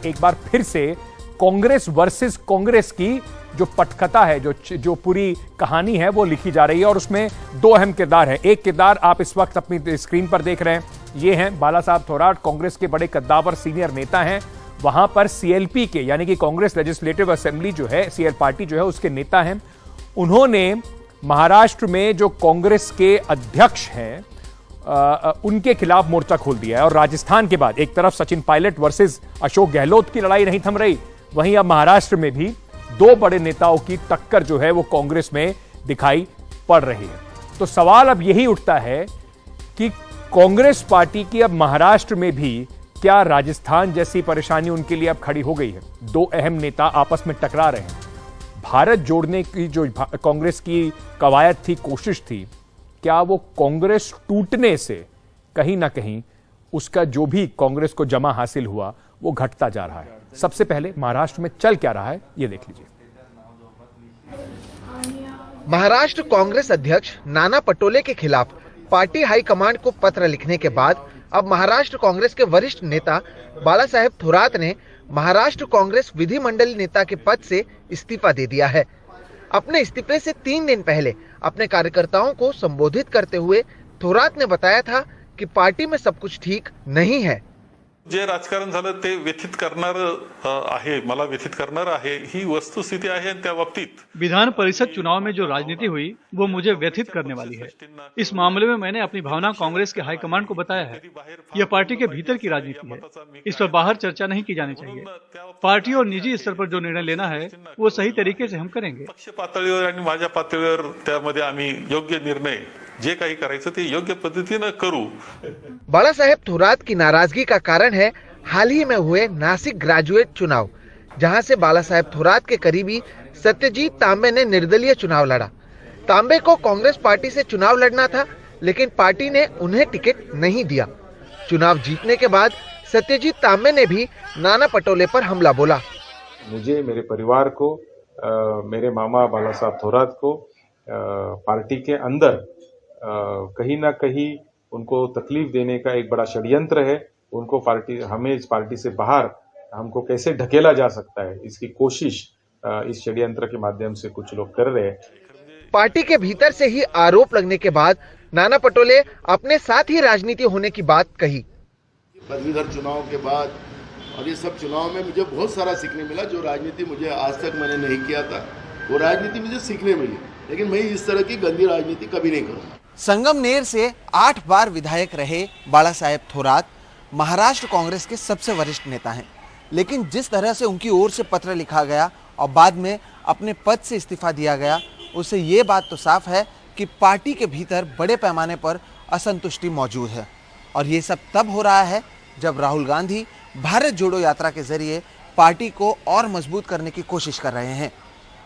एक बार फिर से कांग्रेस वर्सेस कांग्रेस की जो पटकथा है, जो पूरी कहानी है वो लिखी जा रही है और उसमें दो अहम किरदार हैं। एक किरदार आप इस वक्त अपनी स्क्रीन पर देख रहे हैं, ये हैं बाला साहब थोराट, कांग्रेस के बड़े कद्दावर सीनियर नेता हैं। वहां पर सीएलपी के यानी कि कांग्रेस लेजिस्लेटिव असेंबली जो है, सीएल पार्टी जो है उसके नेता हैं। उन्होंने महाराष्ट्र में जो कांग्रेस के अध्यक्ष हैं उनके खिलाफ मोर्चा खोल दिया है। और राजस्थान के बाद एक तरफ सचिन पायलट वर्सेस अशोक गहलोत की लड़ाई नहीं थम रही, वहीं अब महाराष्ट्र में भी दो बड़े नेताओं की टक्कर जो है वो कांग्रेस में दिखाई पड़ रही है। तो सवाल अब यही उठता है कि कांग्रेस पार्टी की अब महाराष्ट्र में भी क्या राजस्थान जैसी परेशानी उनके लिए अब खड़ी हो गई है? दो अहम नेता आपस में टकरा रहे हैं। भारत जोड़ने की जो कांग्रेस की कवायद थी, कोशिश थी, क्या वो कांग्रेस टूटने से कहीं ना कहीं उसका जो भी कांग्रेस को जमा हासिल हुआ वो घटता जा रहा है? सबसे पहले महाराष्ट्र में चल क्या रहा है ये देख लीजिए। महाराष्ट्र कांग्रेस अध्यक्ष नाना पटोले के खिलाफ पार्टी हाईकमांड को पत्र लिखने के बाद अब महाराष्ट्र कांग्रेस के वरिष्ठ नेता बाला साहेब थोरात ने महाराष्ट्र कांग्रेस विधिमंडल नेता के पद से इस्तीफा दे दिया है। अपने इस्तीफे से 3 दिन पहले अपने कार्यकर्ताओं को संबोधित करते हुए थोरात ने बताया था कि पार्टी में सब कुछ ठीक नहीं है। जे राजकारण झालं ते व्यथित करणार आहे, मला व्यथित करणार आहे, ही वस्तुस्थिती आहे। त्या बाबतीत विधान परिषद चुनाव में जो राजनीति हुई वो मुझे व्यथित करने वाली है। इस मामले में मैंने अपनी भावना कांग्रेस के हाईकमांड को बताया है। यह पार्टी के भीतर की राजनीति है, इस पर बाहर चर्चा नहीं की जानी चाहिए। पार्टी और निजी स्तर पर जो निर्णय लेना है वो सही तरीके से हम करेंगे। पक्ष पातळीवर आणि माझ्या पातळीवर त्यामध्ये आम्ही योग्य निर्णय जे काही करायचं ते योग्य पद्धतीने करू। बाला साहेब थोरात की नाराजगी का कारण है हाल ही में हुए नासिक ग्रेजुएट चुनाव, जहां से बाला साहेब थोरात के करीबी सत्यजीत तांबे ने निर्दलीय चुनाव लड़ा। तांबे को कांग्रेस पार्टी से चुनाव लड़ना था, लेकिन पार्टी ने उन्हें टिकट नहीं दिया। चुनाव जीतने के बाद सत्यजीत तांबे ने भी नाना पटोले पर हमला बोला। मुझे, मेरे परिवार को, मेरे मामा बाला साहब थोरात को पार्टी के अंदर कहीं ना कहीं उनको तकलीफ देने का एक बड़ा षड्यंत्र है। उनको हमें इस पार्टी से बाहर हमको कैसे ढकेला जा सकता है, इसकी कोशिश इस षड्यंत्र के माध्यम से कुछ लोग कर रहे हैं। पार्टी के भीतर से ही आरोप लगने के बाद नाना पटोले अपने साथ ही राजनीति होने की बात कही। पदवीधर चुनाव के बाद और ये सब चुनाव में मुझे बहुत सारा सीखने मिला। जो राजनीति मुझे आज तक मैंने नहीं किया था वो राजनीति मुझे सीखने मिली, लेकिन मैं इस तरह की गंदी राजनीति कभी नहीं करूंगा। संगमनेर से 8 बार विधायक रहे बाला साहेब थोरात महाराष्ट्र कांग्रेस के सबसे वरिष्ठ नेता हैं, लेकिन जिस तरह से उनकी ओर से पत्र लिखा गया और बाद में अपने पद से इस्तीफा दिया गया, उससे ये बात तो साफ है कि पार्टी के भीतर बड़े पैमाने पर असंतुष्टि मौजूद है। और ये सब तब हो रहा है जब राहुल गांधी भारत जोड़ो यात्रा के जरिए पार्टी को और मजबूत करने की कोशिश कर रहे हैं।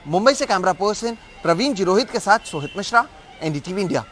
मुंबई से कैमरा पर्सन प्रवीण जिरोहित के साथ सोहित मिश्रा, एनडीटीवी इंडिया।